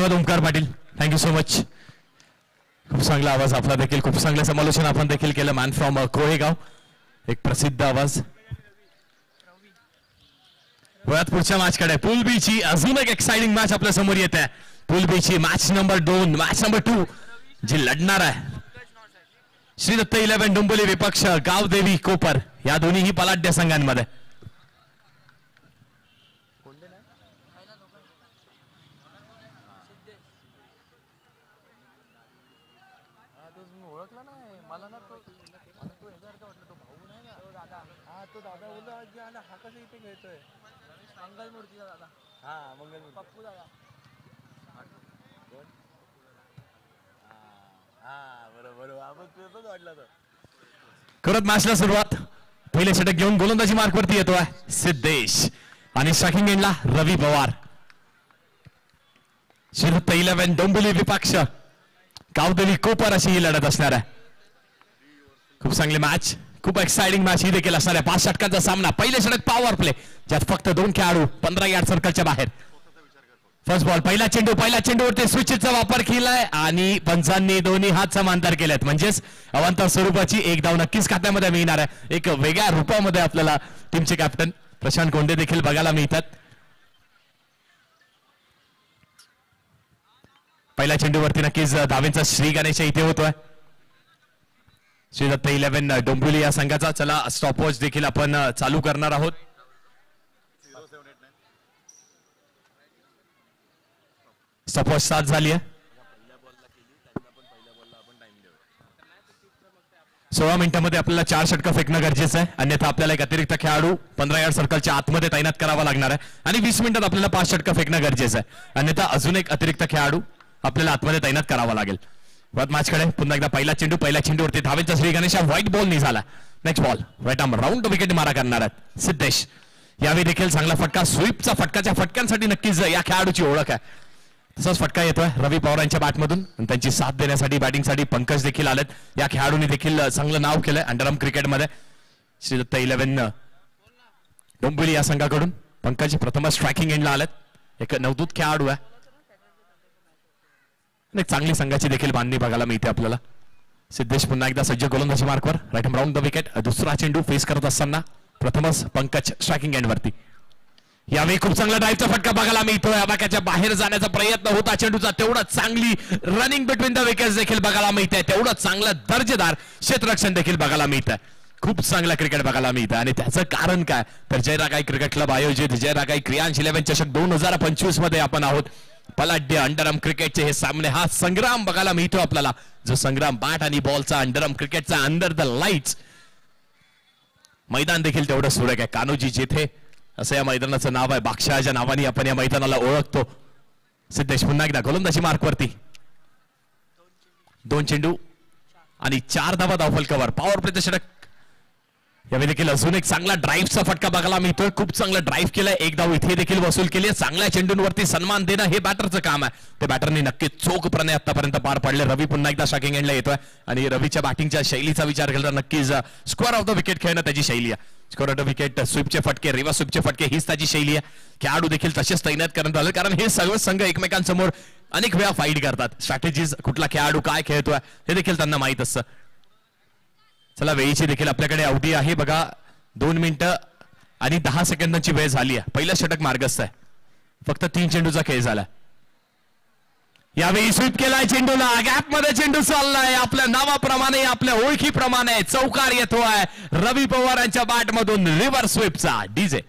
धन्यवाद Omkar Patil, thank you so much. खूप चांगला आवाज आपला देखील, खूप चांगलं समालोचन आपण देखील केलं. मॅन फ्रॉम कोळेगाव, एक प्रसिद्ध आवाज. वयात पुढच्या मॅचकडे पूल बी ची अजून एक एक्साइटिंग मॅच आपल्या समोर येत आहे. पूल बी ची मॅच नंबर 2, मॅच नंबर 2 जी लढणार आहे श्री दत्त 11 डोंबिवली विपक्ष गावदेवी कोपर या दोन्हीही बलाढ्य संघांमध्ये. करत मॅचला सुरुवात. पहिले षटक घेऊन गोलंदाजी मार्कवरती येतोय सिद्धेश आणि स्ट्रायकिंग एंडला रवी पवार. श्री दत्त 11 डोंबिवली विपक्ष गावदेवी कोपर अशी ही लढत असणार आहे. खूप चांगली मॅच, खूप एक्साइटिंग मॅच ही देखील असणार आहे. 5 षटकांचा सामना. पहिले षटक पॉवर प्ले ज्यात फक्त 2 खेळाडू 15 यार्ड सर्कलच्या बाहेर. फर्स्ट बॉल, पहिला चेंडूवरती स्विचचा वापर केलाय आणि पंचांनी दोन्ही हात समांतर केलेत. म्हणजेच अवांतर स्वरूपाची एक धाव नक्कीच खात्यामध्ये मिळणार आहे. एक वेगळ्या रूपामध्ये आपल्याला टीमचे कॅप्टन प्रशांत कोंडे देखील बघायला मिळतात. पहिल्या चेंडूवरती नक्कीच धावेंचा श्री गणेश इथे होतोय श्री दत्त 11 डोंबिवली या संघाचा. चला स्टॉपवॉच देखील आपण चालू करणार आहोत. स्टॉपवॉच 7 झाली आहे. 16 मिनिटांमध्ये आपल्याला 4 षटकं फेकणं गरजेचं आहे. अन्यथा आपल्याला एक अतिरिक्त खेळाडू 15 यार्ड सर्कलच्या आतमध्ये तैनात करावा लागणार आहे आणि 20 मिनिटात आपल्याला 5 षटकं फेकणं गरजेचं आहे. अन्यथा अजून एक अतिरिक्त खेळाडू आपल्याला आतमध्ये तैनात करावा लागेल. मॅचकडे पुन्हा एकदा पहिल्या चेंडूवरती धावेचा श्री गणेश व्हाईट बॉल निघाला. Next ball right arm round wicket मारा करणार आहेत सिद्धेश. यावेळी देखील चांगला फटका, स्वीपचा फटकाच्या फटक्यांसाठी नक्कीच या खेळाडूची ओळख आहे. तसाच फटका येतोय रवी पवार यांच्या बॅटमधून. त्यांची साथ देण्यासाठी बॅटिंगसाठी पंकज देखील आलेत. या खेळाडूंनी देखील चांगलं नाव केलंय अंडरआर्म क्रिकेटमध्ये. श्री दत्त 11 डोंबिवली या संघाकडून पंकज प्रथमच स्ट्रायकिंग एंडला आलेत. एक नवदूत खेळाडू आहे. एक चांगली संघाची देखील बांधणी बघायला मिळते आपल्याला. सिद्धेश पुन्हा एकदा सज्ज गोलंदाजी मार्कवर. Right arm round the wicket. दुसरा चेंडू फेस करत असताना प्रथमच पंकज स्ट्रायकिंग एंडवरती. यावेळी खूप चांगला ड्राईव्हचा फटका बघायला मिळतोय. आबाक्याच्या बाहेर जाण्याचा प्रयत्न होता चेंडूचा. तेवढंच चांगली रनिंग बिटवीन द विकेट्स देखील बघायला मिळते. तेवढंच चांगलं दर्जेदार क्षेत्ररक्षण देखील बघायला मिळतंय. खूप चांगला क्रिकेट बघायला मिळतं आणि त्याचं कारण काय तर जयरागाई क्रिकेट क्लब आयोजित जयरागाई क्रियांश 11 चषक 2025 मध्ये आपण आहोत. बलाढ्य अंडरआर्म क्रिकेटचे हे सामने, हा संग्राम बघायला मिळतो आपल्याला. जो संग्राम बॅट आणि बॉलचा अंडरआर्म क्रिकेटचा अंडर द लाईट्स. मैदान देखील तेवढं सुरेख आहे. कान्होजी जेथे असं या मैदानाचं नाव आहे. बादशहाच्या नावाने आपण या मैदानाला ओळखतो. सिद्धेश पुन्हा एकदा गोलंदाजी मार्कवरती. 2 चेंडू आणि 4 धावा धावफलकावर. पॉवर प्लेचं षटक. यावेळी देखील अजून एक चांगला ड्राईव्हचा फटका बघायला मिळतोय. खूप चांगला ड्राईव्ह केलाय. एक धाव इथे देखील वसूल केली आहे. चांगल्या चेंडूंवरती सन्मान देणं हे बॅटरचं काम आहे. ते बॅटरने नक्कीच चोखपणे आतापर्यंत पार पाडले. रवी पुन्हा एकदा स्ट्रायकिंग एंडला येतोय आणि रवीच्या बॅटिंगच्या शैलीचा विचार केला तर नक्कीच स्क्वेअर ऑफ द विकेट खेळणं त्याची शैली आहे. स्क्वेअर ऑफ द विकेट, स्वीपचे फटके, रिव्हर्स स्वीपचे फटके हीच त्याची शैली आहे. खेळाडू देखील तसेच तैनात करण्यात आले कारण हे सगळे संघ एकमेकांसमोर अनेक वेळा फाईट करतात. स्ट्रॅटेजीज, कुठला खेळाडू काय खेळतोय हे देखील त्यांना माहित असतं. चला वेळीची देखील आपल्याकडे अवधी आहे बघा. 2 मिनिटं आणि 10 सेकंदांची वेळ झाली आहे. पहिलं षटक मार्गस्थ आहे. फक्त 3 चेंडूचा खेळ झाला. यावेळी स्वीप केलाय चेंडूला. गॅप मध्ये चेंडू चाललाय. आपल्या नावाप्रमाणे, आपल्या ओळखीप्रमाणे चौकार येतोय रवी पवार यांच्या बॅट मधून. रिव्हर्स स्वीपचा डीजे.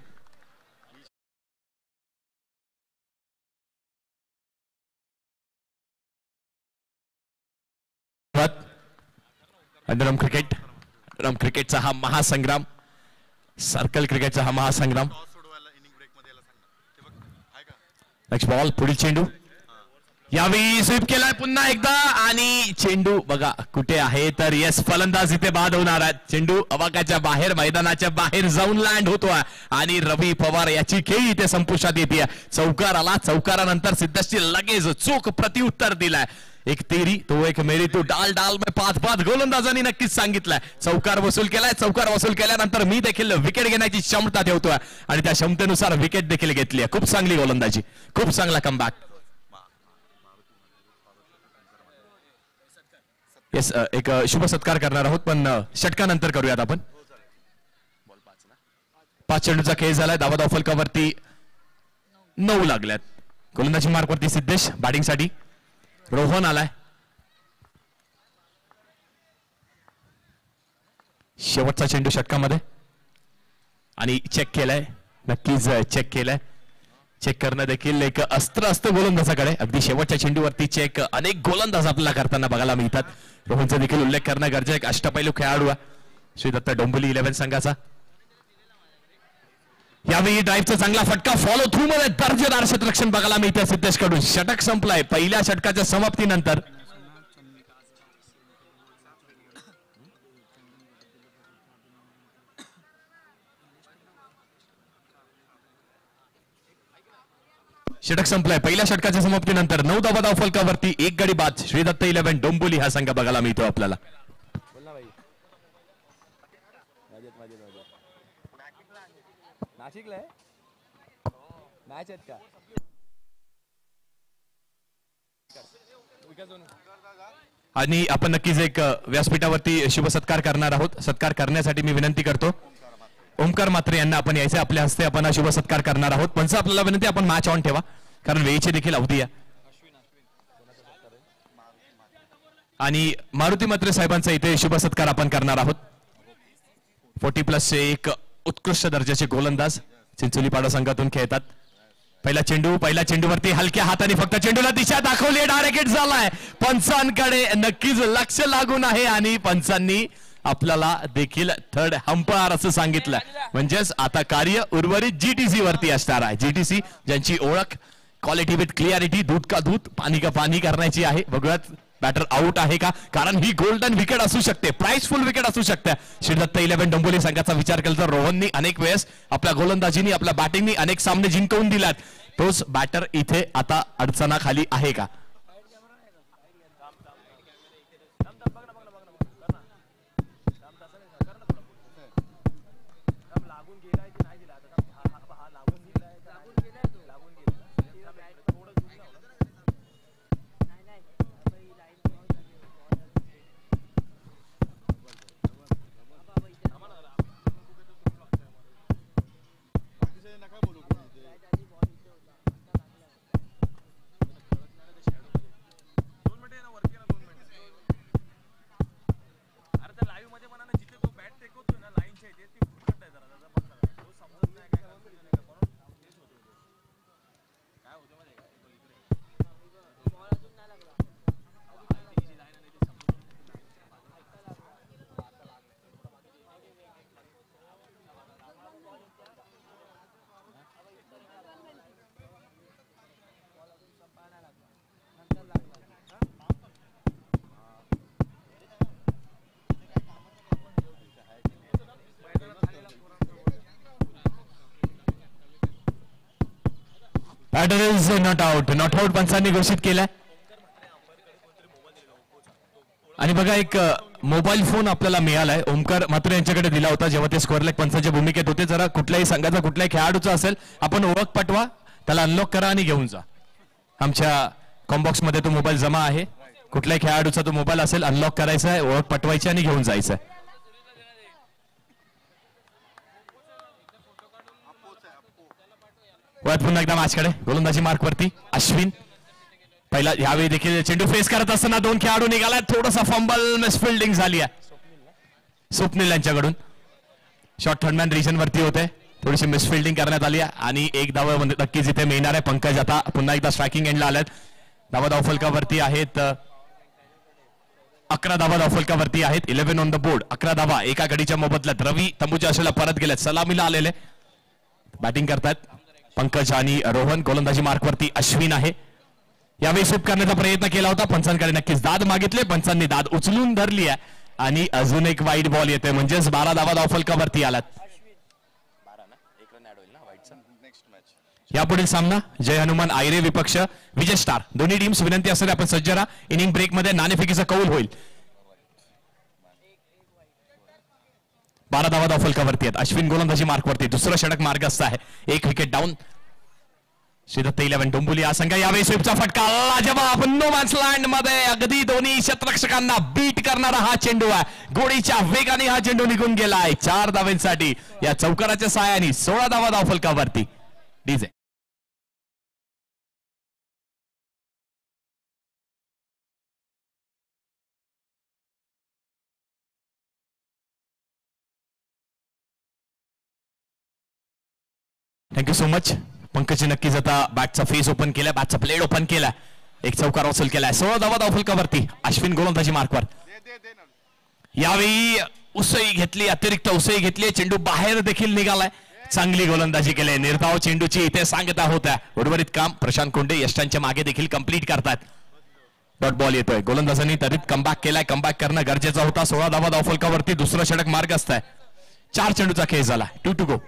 अंडरआर्म क्रिकेट, अंडरआर्म क्रिकेटचा हा महासंग्राम, सर्कल क्रिकेटचा हा महासंग्राम. नेक्स्ट बॉल, पुढील चेंडू. यावेळी स्वीप केलाय पुन्हा एकदा आणि चेंडू बघा कुठे आहे तर येस, फलंदाज इथे बाद होणार आहेत. चेंडू अवाकाच्या बाहेर, मैदानाच्या बाहेर जाऊन लँड होतोय आणि रवी पवार याची खेळी इथे संपुष्टात येते. चौकार आला. चौकारानंतर सिद्धेशची लगेच चोख प्रत्युत्तर दिलाय. एक तेरी तो एक मेरी तो डाल डाल में 5-5 गोलंदाजांनी नक्कीच सांगितलंय. चौकार वसूल केलाय. चौकार वसूल केल्यानंतर मी देखील विकेट घेण्याची क्षमता ठेवतोय आणि त्या क्षमतेनुसार विकेट देखील घेतली आहे. खूप चांगली गोलंदाजी, खूप चांगला कमबॅक. येस एक शुभ सत्कार करणार आहोत पण षटकानंतर करूयात आपण. 5 चेंडूचा खेळ झालाय. धावा धाव फलकावरती 9 लागल्यात. गोलंदाजी मार्कवरती सिद्धेश बॅटिंगसाठी. रोहन आलाय. शेवटचा चेंडू षटकामध्ये आणि चेक केलाय. नक्कीच चेक केलाय. चेक करणं देखील एक अस्त्र असतं गोलंदाजाकडे. अगदी शेवटच्या चेंडूवरती चेक अनेक गोलंदाज आपल्याला करताना बघायला मिळतात. रोहनचा देखील उल्लेख करणं गरजेचं. एक अष्टपैलू खेळाडू श्री दत्त डोंबिवली 11 संघाचा. यावेळी ड्राईव्हचा चांगला फटका फॉलो थ्रू मध्ये दर्जेदार क्षेत्ररक्षण बघायला मिळतं सिद्धेश कडून. षटक संपलाय पहिल्या षटकाच्या समाप्तीनंतर. षटक संपलाय पहिल्या षटकाच्या समाप्तीनंतर. 9 धावा धाव फलकावरती 1 गडी बाद. श्री दत्त 11 डोंबिवली हा संघ बघायला मिळतो आपल्याला. नाशिकला मॅच आहेत का? आणि आपण नक्कीच एक व्यासपीठावरती शुभ सत्कार करणार आहोत. सत्कार करण्यासाठी मी विनंती करतो ओमकार मात्रे यांना आपण यायचे. आपल्या हस्ते आपण शुभ सत्कार करणार आहोत. पण आपल्याला विनंती आपण मॅच ऑन ठेवा कारण वेळेची देखील अवधी आहे. आणि मारुती मात्रे साहेबांचा इथे शुभ सत्कार आपण करणार आहोत. 40+ चे एक उत्कृष्ट दर्जाचे गोलंदाज चिंचोलीपाडा संघातून खेळतात. पहिल्या चेंडूवरती हलक्या हाताने फक्त चेंडूला दिशा दाखवली. डायरेक्ट झालाय. पंचांकडे नक्कीच लक्ष लागून आहे आणि पंचांनी आपल्याला देखील थर्ड अंपायर असं सांगितलं. म्हणजेच आता कार्य उर्वरित जीटीसी वरती असणार आहे. जीटीसी ज्यांची ओळख क्वालिटी विथ क्लिअरिटी, दूध का दूध पाणी का पाणी करण्याची आहे. बघूयात बॅटर आउट आहे का, कारण ही गोल्डन विकेट असू शकते, प्राइसफुल विकेट असू शकते. श्री दत्त 11 डोंबिवली संघाचा विचार केला तर रोहननी अनेक वेळेस आपल्या गोलंदाजीनी आपल्या बॅटिंगनी अनेक सामने जिंकवून दिलात. तोच बॅटर इथे आता अडचणाखाली आहे का? Batter is not out. Not out पंचांनी घोषित केलाय. आणि बघा एक मोबाईल फोन आपल्याला मिळालाय. ओमकार मात्रे यांच्याकडे दिला होता जेव्हा ते स्क्वेअर लेग पंचांच्या भूमिकेत होते. जरा कुठल्याही संघाचा कुठल्याही खेळाडूचा असेल आपण ओळख पटवा, त्याला अनलॉक करा आणि घेऊन जा. आमच्या कॉम्बॉक्स मध्ये तो मोबाईल जमा आहे. कुठल्याही खेळाडूचा तो मोबाईल असेल अनलॉक करायचा आहे, ओळख पटवायची आणि घेऊन जायचं आहे. पुन्हा एकदा मॅचकडे. गोलंदाजी मार्कवरती अश्विन. पहिला यावेळी देखील चेंडू फेस करत असताना 2 खेळाडू निघाला. थोडासा फंबल मिसफिल्डिंग झाली आहे स्वप्नील यांच्याकडून. शॉर्ट थर्डमॅन रिजन वरती होते, थोडीशी मिसफिल्डिंग करण्यात आली आहे आणि एक धाव नक्कीच इथे मिळणार आहे. पंकज आता पुन्हा एकदा स्ट्रायकिंग एंडला आल्यात. धाव फलकावरती आहेत 11 धावा फलकावरती आहेत. 11 ऑन द बोर्ड. 11 धावा एका गडीच्या मोबदल्यात. रवी तंबूच्या आशेला परत गेल्यात. सलामीला आलेले बॅटिंग करतायत पंकज आणि रोहन. गोलंदाजी मार्कवरती अश्विन आहे. यावेळी स्वीप करण्याचा प्रयत्न केला होता. पंचांकडे नक्कीच दाद मागितले. पंचांनी दाद उचलून धरली आहे आणि अजून एक वाईट बॉल येते. म्हणजेच 12 धावा फलकावरती आलात. यापुढील सामना जय हनुमान आयरे विपक्ष विजय स्टार. दोन्ही टीम्स विनंती असते आपण सज्ज राहा. इनिंग ब्रेक मध्ये नाणेफेकीचा कौल होईल. 12 धावा फलकावरती आहेत. अश्विन गोलंदाजी मार्कवरती. दुसरं षटक मार्गस्थ आहे. 1 विकेट डाऊन. श्रीदत्त 11 डोंबिवली हा संघ. यावेळी स्वीपचा फटका लाजवाब नो मॅन्स लँड मध्ये अगदी दोन्ही शतरक्षकांना बीट करणारा हा चेंडू आहे. गोडीच्या वेगाने हा चेंडू निघून गेलाय 4 धावांसाठी या चौकाराच्या साहाय्याने. 16 धावा धावफलकावरती. DJ thank you so much. पंकजने नक्कीच आता बॅटचा फेस ओपन केला, बॅटचा प्लेट ओपन केला, एक चौकार वसूल केलाय. 16 धावा धावफलकावरती. अश्विन गोलंदाजी मार्कवर. यावेळी उसळी घेतली, अतिरिक्त उसळी घेतली, चेंडू बाहेर देखील निघालाय. चांगली गोलंदाजी केली. निर्धाव चेंडूची इथे सांगता होत्या. उर्वरित काम प्रशांत कोंडे यष्टांच्या मागे देखील कंप्लीट करतात. डॉट बॉल येतोय. गोलंदाजांनी तरीत कमबॅक केलाय. कमबॅक करणं गरजेचं होता. 16 धावा धावफलकावरती. दुसरं षटक मार्ग असताय. 4 चेंडूचा खेळ झाला. 2 टू गो.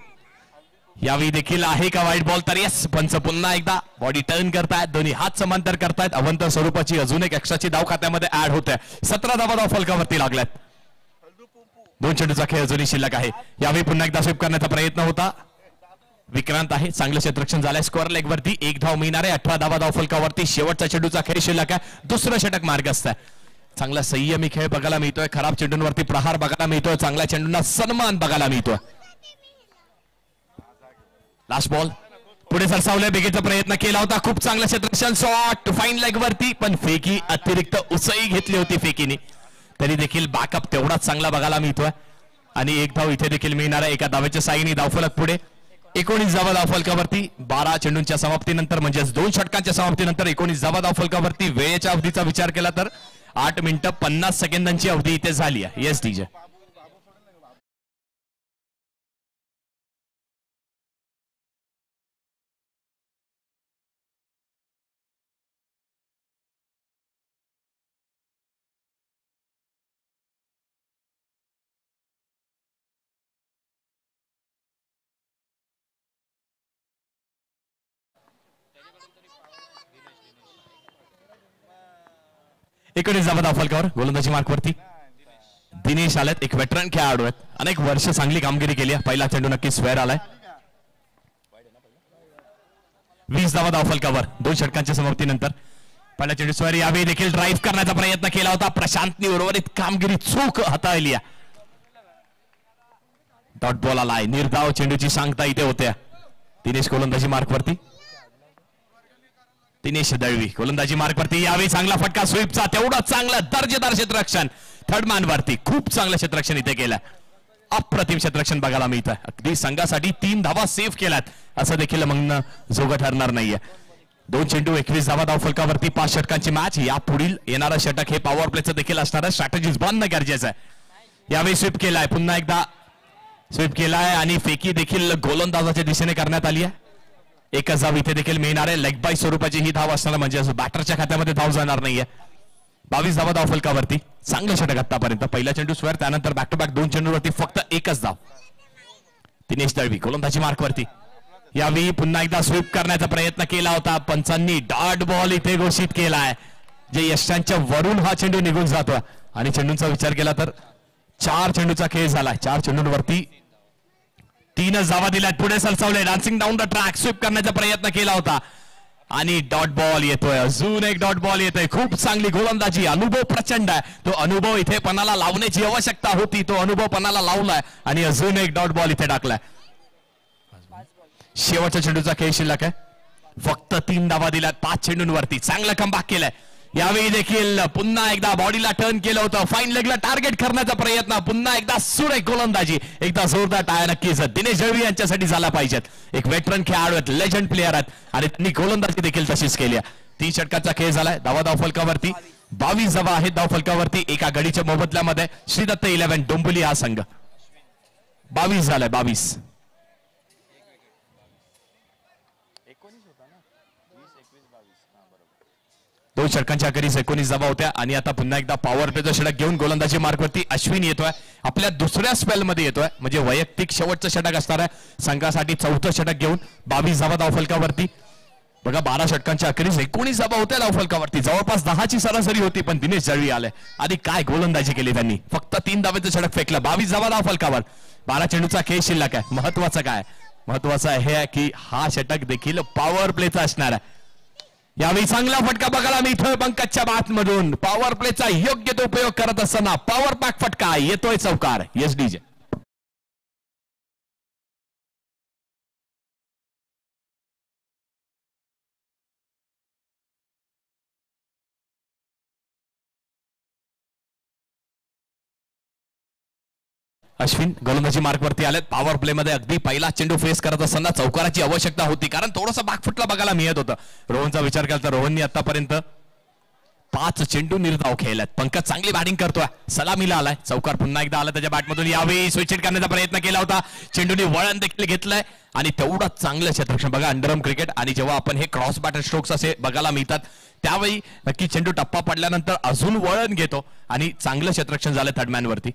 यावेळी देखील आहे का वाईट बॉल? तर येस. पंच पुन्हा एकदा बॉडी टर्न करतायत, दोन्ही हात समांतर करतायत. अवंतर स्वरूपाची अजून एक एक्स्ट्राची धाव खात्यामध्ये ऍड होते. 17 धावा धावफलकावरती लागल्यात. 2 चेंडूचा खेळ अजूनही शिल्लक आहे. यावेळी पुन्हा एकदा स्वीप करण्याचा प्रयत्न होता. विक्रांत आहे. चांगलं क्षेत्ररक्षण झालंय. स्कोअर लेग वरती 1 धाव मिळणार आहे. 18 धावा धावफलकावरती. शेवटचा चेंडूचा खेळ शिल्लक आहे. दुसरं षटक मार्ग असतंय. चांगला संयमी खेळ बघायला मिळतोय. खराब चेंडूंवरती प्रहार बघायला मिळतोय. चांगल्या चेंडूंना सन्मान बघायला मिळतोय. लास्ट बॉल पुढे सरसावल्या. बेगीचा प्रयत्न केला होता. खूप चांगलं क्षेत्ररक्षण. शॉट फाईन लेग वरती, पण फेकी अतिरिक्त उसळी घेतली होती फेकीने. तरी देखील बॅकअप तेवढाच चांगला बघायला मिळतोय. आणि 1 धाव इथे देखील मिळणार आहे. एका धावेच्या साईने धावफलक पुढे. 19 धावा धावफलकावरती. 12 चेंडूंच्या समाप्तीनंतर म्हणजेच 2 षटकांच्या समाप्तीनंतर 19 धावा धावफलकावरती. वेळेच्या अवधीचा विचार केला तर 8 मिनिटं 50 सेकंदांची अवधी इथे झाली आहे. Yes DJ. इकडे धावा धावफलकावर. गोलंदाजी मार्कवरती दिनेश आलेत. एक वेटरन खेळाडू आहेत. अनेक वर्ष चांगली कामगिरी केली. पहिला चेंडू नक्की स्क्वेअर आलाय. 20 धावा धावफलकावर. 2 षटकांच्या समाप्तीनंतर पहिला चेंडू स्क्वेअर. यावेळी देखील ड्राईव्ह करण्याचा प्रयत्न केला होता. प्रशांतनी उर्वरित कामगिरी चूक हाताळली. डॉट बॉल आलाय. निर्धाव चेंडूची सांगता इथे होत्या. दिनेश गोलंदाजी मार्कवरती. दिनेश दळवी गोलंदाजी मार्कवरती. यावेळी चांगला फटका स्वीपचा. तेवढा चांगला दर्जेदार क्षेत्ररक्षण थर्ड मॅन वरती. खूप चांगलं क्षेत्ररक्षण इथे केलं. अप्रतिम क्षेत्ररक्षण बघायला मिळतं. अगदी संघासाठी 3 धावा सेव्ह केल्यात असं देखील म्हणणं जोगं ठरणार नाहीये. 2 चेंडू 21 धावा धावफलकावरती. 5 षटकांची मॅच. या पुढील येणारं षटक हे पॉवर प्लेचं देखील असणार आहे. स्ट्रॅटेजीज बनणं गरजेचं आहे. यावेळी स्वीप केलाय. पुन्हा एकदा स्वीप केलाय आणि फेकी देखील गोलंदाजाच्या दिशेने करण्यात आली आहे. एकच धाव इथे देखील मिळणार आहे. लेग बाय स्वरूपाची ही धाव असणार म्हणजे बॅटरच्या खात्यामध्ये धाव जाणार नाहीये. 22 धावा धावफलकावरती. चांगलं षटक आतापर्यंत. पहिला चेंडू स्क्वेअर, त्यानंतर बॅक टू बॅक 2 चेंडूवरती फक्त एकच धाव. दिनेश दळवी गोलंदाजी मार्कवरती. यावेळी पुन्हा एकदा स्वीप करण्याचा प्रयत्न केला होता. पंचांनी डॉट बॉल इथे घोषित केलाय. जे यशांच्या वरून हा चेंडू निघून जातो. आणि चेंडूंचा विचार केला तर 4 चेंडूचा खेळ झालाय. 4 चेंडूंवरती 3च धावा दिल्यात. पुढे सरसावले. Dancing down the track. Sweep करण्याचा प्रयत्न केला होता आणि डॉट बॉल येतोय. अजून एक डॉट बॉल येतोय. खूप चांगली गोलंदाजी. अनुभव प्रचंड आहे. तो अनुभव इथे पणाला लावण्याची आवश्यकता होती. तो अनुभव पणाला लावलाय आणि अजून एक डॉट बॉल इथे टाकलाय. शेवटच्या चेंडूचा खेळ शिल्लक आहे. फक्त 3 धावा दिल्यात 5 चेंडूंवरती. चांगलं कमबॅक केलंय. यावेळी देखील पुन्हा एकदा बॉडीला टर्न केलं होतं. फाईन लेगला टार्गेट करण्याचा प्रयत्न. पुन्हा एकदा सुरेख गोलंदाजी. एकदा जोरदार टाळ्या नक्कीच दिनेश दळवी यांच्यासाठी झाला पाहिजेत. एक वेटरन खेळाडू आहेत. लेजंड प्लेअर आहेत आणि त्यांनी गोलंदाजी देखील तशीच केली आहे. 3 षटकाचा खेळ झालाय. धावा धावफलकावरती 22 धावा आहेत धावफलकावरती. एका गडीच्या मोबदल्यामध्ये श्रीदत्त 11 डोंबिवली हा संघ. 22 झालाय. 22 2 षटकांच्या अखेरीस 19 धावा होत्या. आणि आता पुन्हा एकदा पॉवर प्लेचं षटक घेऊन गोलंदाजी मार्कवरती अश्विन येतोय. आपल्या दुसऱ्या स्पेल मध्ये येतोय. म्हणजे वैयक्तिक शेवटचं षटक असणार आहे. संघासाठी 4थं षटक घेऊन 22 धावा धावफलकावरती. बघा 12 षटकांच्या अखेरीस 19 धावा होत्या धावफलकावरती. जवळपास 10ची सरासरी होती. पण दिनेश दळवी आले. आधी काय गोलंदाजी केली त्यांनी. फक्त 3 धावेचं षटक फेकलं. 22 धावा धावफलकावर. 12 चेंडूचा खेळ शिल्लक आहे. महत्वाचं काय महत्वाचं हे आहे की हा षटक देखील पॉवर प्लेचा असणार आहे. यावेळी चांगला फटका बघायला मिळतोय पंकजच्या बाटमधून. पॉवर प्लेचा योग्य तो उपयोग करत असताना पॉवर पॅक फटका येतोय चौकार. Yes DJ. अश्विन गोलंदाजी मार्कवरती आलेत. पॉवर प्ले मध्ये अगदी पहिला चेंडू फेस करत असताना चौकाराची आवश्यकता होती कारण थोडंसं बागफुटला बघायला मिळत होतं. रोहनचा विचार केला तर रोहननी आतापर्यंत 5 चेंडू निर्धाव खेळल्यात. पंकज चांगली बॅटिंग करतोय. सलामीला आलाय. चौकार पुन्हा एकदा आला त्याच्या बॅटमधून. यावेळी स्विच हिट करण्याचा प्रयत्न केला होता. चेंडूने वळण देखील घेतलंय आणि तेवढंच चांगलं क्षेत्ररक्षण बघा. अंडरआर्म क्रिकेट आणि जेव्हा आपण हे क्रॉस बॅटर स्ट्रोक्स असे बघायला मिळतात त्यावेळी नक्की चेंडू टप्पा पडल्यानंतर अजून वळण घेतो आणि चांगलं क्षेत्ररक्षण झालं थर्डमॅन वरती.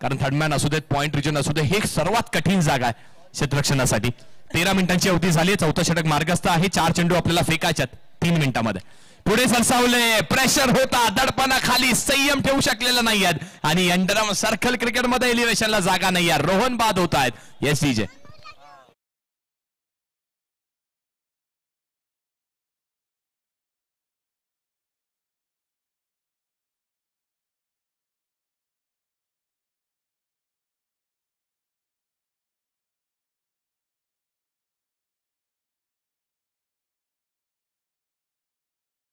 कारण थर्डमॅन असू देत पॉइंट रिजन असू दे हे सर्वात कठीण जागा आहे क्षेत्ररक्षणासाठी. 13 मिनिटांची अवधी झाली. चौथं षटक मार्गस्थ आहे. 4 चेंडू आपल्याला फेकायच्यात 3 मिनिटांमध्ये. पुढे सरसावले. प्रेशर होता. दडपणाखाली संयम ठेवू शकलेला नाही आहेत आणि अंडरआर्म सर्कल क्रिकेटमध्ये एलिव्हेशनला जागा नाही आहे. रोहन बाद होत आहेत. Yes DJ.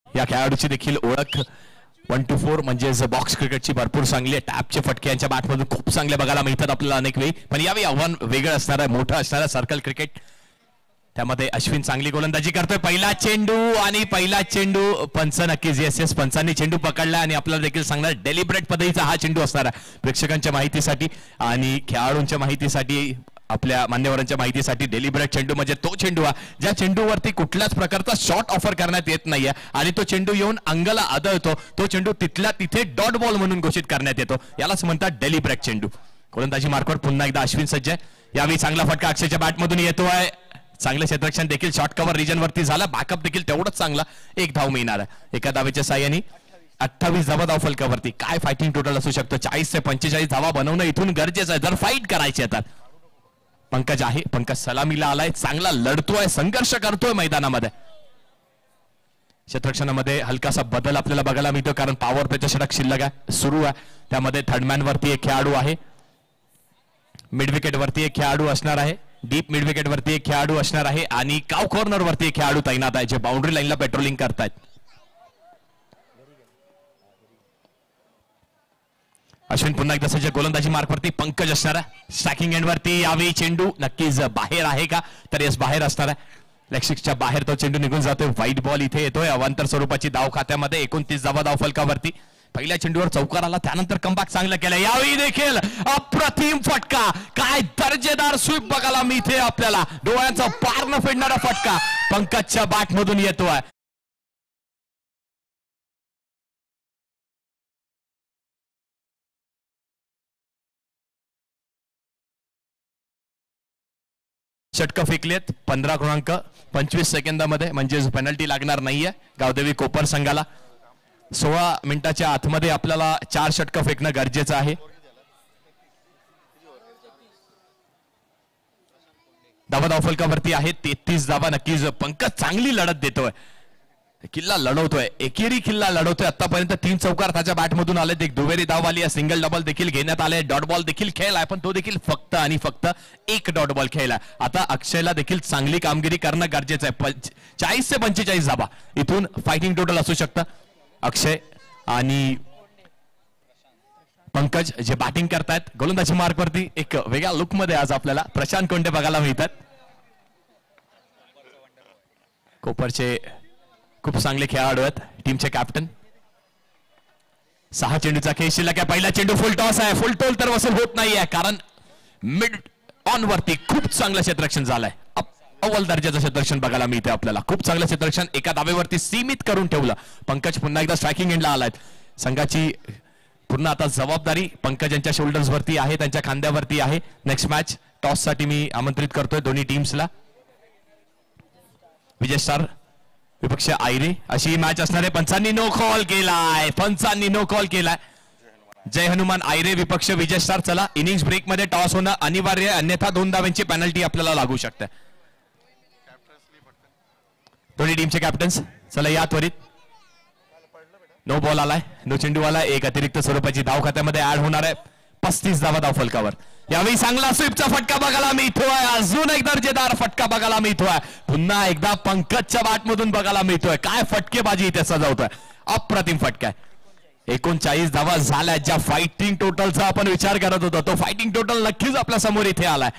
या खेळाडूची देखील ओळख 1 to 4 म्हणजेच बॉक्स क्रिकेटची भरपूर चांगली आहे. टॅपचे फटके यांच्या बॅटमधून खूप चांगले बघायला मिळतात आपल्याला अनेक वेळी. पण यावेळी आव्हान वेगळं असणार आहे. मोठं असणार आहे सर्कल क्रिकेट. त्यामध्ये अश्विन चांगली गोलंदाजी करतोय. पहिला चेंडू पंच नक्कीच येस पंचांनी चेंडू पकडला आणि आपल्याला देखील सांगणार डेलिब्रेट पद्धतीचा हा चेंडू असणार आहे. प्रेक्षकांच्या माहितीसाठी आणि खेळाडूंच्या माहितीसाठी आपल्या मान्यवरांच्या माहितीसाठी डेलिब्रेट चेंडू म्हणजे तो चेंडू ज्या चेंडूवरती कुठल्याच प्रकारचा शॉट ऑफर करण्यात येत नाहीये आणि तो चेंडू येऊन अंगाला आदळतो. तो चेंडू तिथल्या तिथे डॉट बॉल म्हणून घोषित करण्यात येतो. यालाच म्हणतात डेलिब्रेट चेंडू. गोलंदाजी मार्कवर पुन्हा एकदा अश्विन सज्ज आहे. यावेळी चांगला फटका अक्षयच्या बॅटमधून येतोय. चांगलं क्षेत्ररक्षण देखील शॉर्ट कव्हर रिजन वरती झाला. बॅकअप देखील तेवढंच चांगला. 1 धाव मिळणार आहे. एका धावेच्या साह्याने 28 धावा धाव फलकावरती. काय फायटिंग टोटल असू शकतं. 40 ते 45 धावा बनवणं इथून गरजेचं आहे जर फाईट करायची आहे तर. पंकज आहे. पंकज सलामीला आलाय. चांगला लढतोय. संघर्ष करतोय मैदानामध्ये. क्षेत्ररक्षणामध्ये हलकासा बदल आपल्याला बघायला मिळतो कारण पॉवर प्लेचं षटक शिल्लक आहे सुरू आहे. त्यामध्ये थर्डमॅन वरती एक खेळाडू आहे. मिड विकेट वरती एक खेळाडू असणार आहे. डीप मिड विकेट वरती एक खेळाडू असणार आहे आणि काव कॉर्नर वरती एक खेळाडू तैनात आहे जे बाउंड्री लाईनला पेट्रोलिंग करतायत. अश्विन पुन्हा एकदा सज्ज. गोलंदाजी मार्कवरती पंकज असणार आहे. स्ट्रायकिंग एंड वरती. यावेळी चेंडू नक्कीच बाहेर आहे का तर येस बाहेर असणार आहे. लेग बाहेर तो चेंडू निघून जातोय. व्हाईट बॉल इथे येतोय. अवांतर स्वरूपाची धाव खात्यामध्ये. 29 धावा धाव फलकावरती. पहिल्या चेंडूवर चौकार आला त्यानंतर कमबॅक चांगलं केलं. यावेळी देखील अप्रतिम फटका. काय दर्जेदार स्वीप बघायला मिळते आपल्याला. डोळ्यांचा पार न फेडणारा फटका पंकजच्या बॅटमधून येतोय. षटकं फेकलेत 15.25 सेकंदामध्ये म्हणजेच पेनल्टी लागणार नाहीये गावदेवी कोपर संघाला. 16 मिनिटाच्या आतमध्ये आपल्याला 4 षटकं फेकणं गरजेचं आहे. धावा धाव फलकावरती आहे 33 धावा. नक्कीच पंकज चांगली लढत देतोय. किल्ला लढवतोय. एकेरी किल्ला लढवतोय. आतापर्यंत 3 चौकार त्याच्या बॅटमधून आले. एक दुहेरी धाव आली. सिंगल डबल देखील घेण्यात आले. डॉट बॉल देखील खेळलाय पण तो देखील फक्त आणि फक्त 1 डॉट बॉल खेळलाय. आता अक्षयला देखील चांगली कामगिरी करणं गरजेचं आहे. 40 ते 45 धावा इथून फायटिंग टोटल असू शकतं. अक्षय आणि पंकज जे बॅटिंग करतायत गोलंदाजी मार्कवरती एक वेगळ्या लुक मध्ये आज आपल्याला प्रशांत कोंडे बघायला मिळतात. कोपरचे खूप चांगले खेळाडू आहेत. टीमचे कॅप्टन. 6 चेंडूचा खेळ शिल्लक आहे. पहिला चेंडू फुल टॉस आहे. फुल टोल तर वसूल होत नाहीये कारण मिड ऑन वरती खूप चांगलं क्षेत्ररक्षण झालंय. अव्वल दर्जाचं क्षेत्ररक्षण बघायला मिळते आपल्याला. खूप चांगलं क्षेत्ररक्षण एका धावेवरती सीमित करून ठेवलं. पंकज पुन्हा एकदा स्ट्रायकिंग एंडला आलाय. संघाची पूर्ण आता जबाबदारी पंकज यांच्या शोल्डर्स वरती आहे. त्यांच्या खांद्यावरती आहे. नेक्स्ट मॅच टॉस साठी मी आमंत्रित करतोय दोन्ही टीम्सला. विजय स्टार विपक्ष आयरे अशी मॅच असणार आहे. पंचांनी नो कॉल केलाय. जय हनुमान आयरे विपक्ष विजय स्टार. चला इनिंग्स ब्रेक मध्ये टॉस होणं अनिवार्य आहे, अन्यथा 2 धावांची पेनल्टी आपल्याला लागू शकते. दोन्ही टीमचे कॅप्टन्स चला या त्वरित. नो बॉल आलाय, नो चेंडू आलाय. एक अतिरिक्त स्वरूपाची धाव खात्यामध्ये ऍड होणार आहे. 35 धावा धाव फलकावर. यावेळी चांगला स्वीपचा फटका बघायला मिळतोय. अजून एक दर्जेदार फटका बघायला मिळतोय. पुन्हा एकदा पंकजच्या बॅटमधून बघायला मिळतोय. काय फटकेबाजी इथे सजवतोय. अप्रतिम फटका आहे. 39 धावा झाल्या. ज्या फायटिंग टोटलचा आपण विचार करत होतो तो फायटिंग टोटल नक्कीच आपल्या समोर इथे आलाय.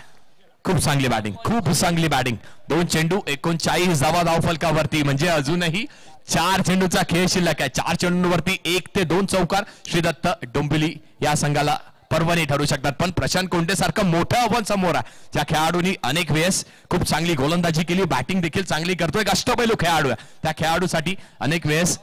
खूप चांगली बॅटिंग, खूप चांगली बॅटिंग. 2 चेंडू 39 धावा धाव फलकावरती. म्हणजे अजूनही 4 चेंडूचा खेळ शिल्लक आहे. 4 चेंडूंवरती 1 ते 2 चौकार श्रीदत्त डोंबिवली या संघाला पर्वणी ठरू शकतात. पण प्रशांत कोंडे सारखं मोठं आव्हान समोर आहे. ज्या खेळाडूंनी अनेक वेळेस खूप चांगली गोलंदाजी केली, बॅटिंग देखील चांगली करतोय. एक अष्टपैलू खेळाडू आहे. त्या खेळाडूसाठी अनेक वेळेस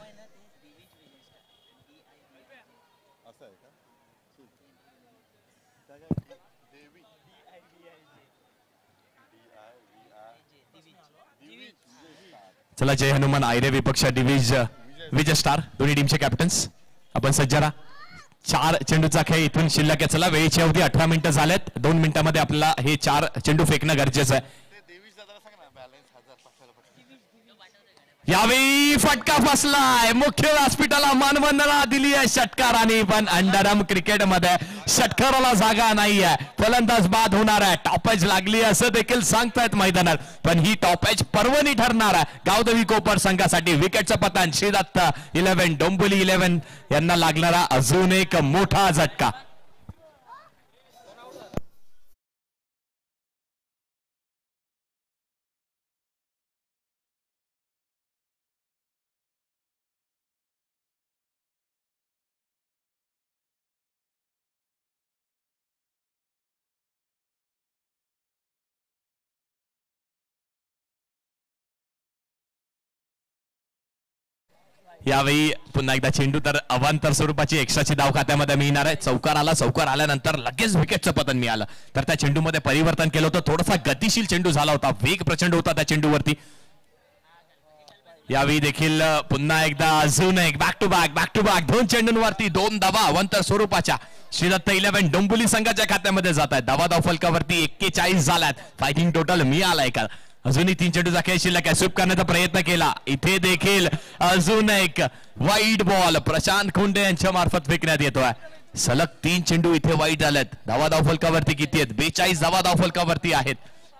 चला जय हनुमान आयरे विपक्ष विजय स्टार. दोन्ही टीमचे कॅप्टन्स आपण सज्ज राहा. 4 चेंडूचा खेळ इथून शिल्लक आहे. चला वेळेची अवधी 18 मिनिटं झालेत. 2 मिनिटांमध्ये आपल्याला हे 4 चेंडू फेकणं गरजेचं आहे. यावेळी फटका फसलाय. मुख्य व्यासपीठाला मानवंदना दिली आहे षटकाराने. पण अंडरआर्म क्रिकेटमध्ये षटकाराला जागा नाहीये. फलंदाज बाद होणार आहे. टॉपेज लागली असं देखील सांगतायत मैदानात. पण ही टॉपेज पर्वणी ठरणार आहे गावदेवी कोपर संघासाठी. विकेटचं पतन श्रीदत्त 11 डोंबिवली 11 यांना लागणारा अजून एक मोठा झटका. यावेळी पुन्हा एकदा चेंडू तर अवांतर स्वरूपाची एक्स्ट्राची धाव खात्यामध्ये मिळणार आहे. चौकार आला. चौकार आल्यानंतर लगेच विकेटचं पतन मिळालं. तर त्या चेंडूमध्ये परिवर्तन केलं होतं. थोडासा गतिशील चेंडू झाला होता. वेग प्रचंड होता त्या चेंडूवरती. यावेळी देखील पुन्हा एकदा अजून एक बॅक टू बॅक 2 चेंडूंवरती 2 धावा अवांतर स्वरूपाच्या श्रीदत्त 11 डोंबिवली संघाच्या खात्यामध्ये जात आहेत. धावा धाव फलकावरती 41 झाल्यात. फायटिंग टोटल मिळालाय का. अजूनही 3 चेंडूचा खेळ शिल्लक आहे. स्वीप करण्याचा प्रयत्न केला. इथे देखील अजून एक वाईड बॉल प्रशांत कोंडे यांच्या मार्फत फेकण्यात येतोय. सलग 3 चेंडू इथे वाईड झालेत. धावा धाव फलकावरती किती आहेत. 42 धावा धाव फलकावरती आहेत.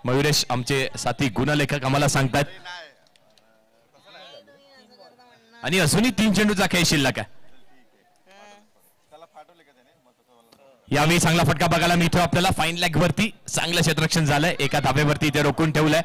मयुरेश आमचे साथी गुणलेखक आम्हाला सांगतात. आणि अजूनही 3 चेंडूचा खेळ शिल्लक आहे. यावेळी चांगला फटका बघायला मिळतो आपल्याला. फाईन लेग वरती चांगलं क्षेत्ररक्षण झालंय. एका धावेवरती इथे रोखून ठेवलंय.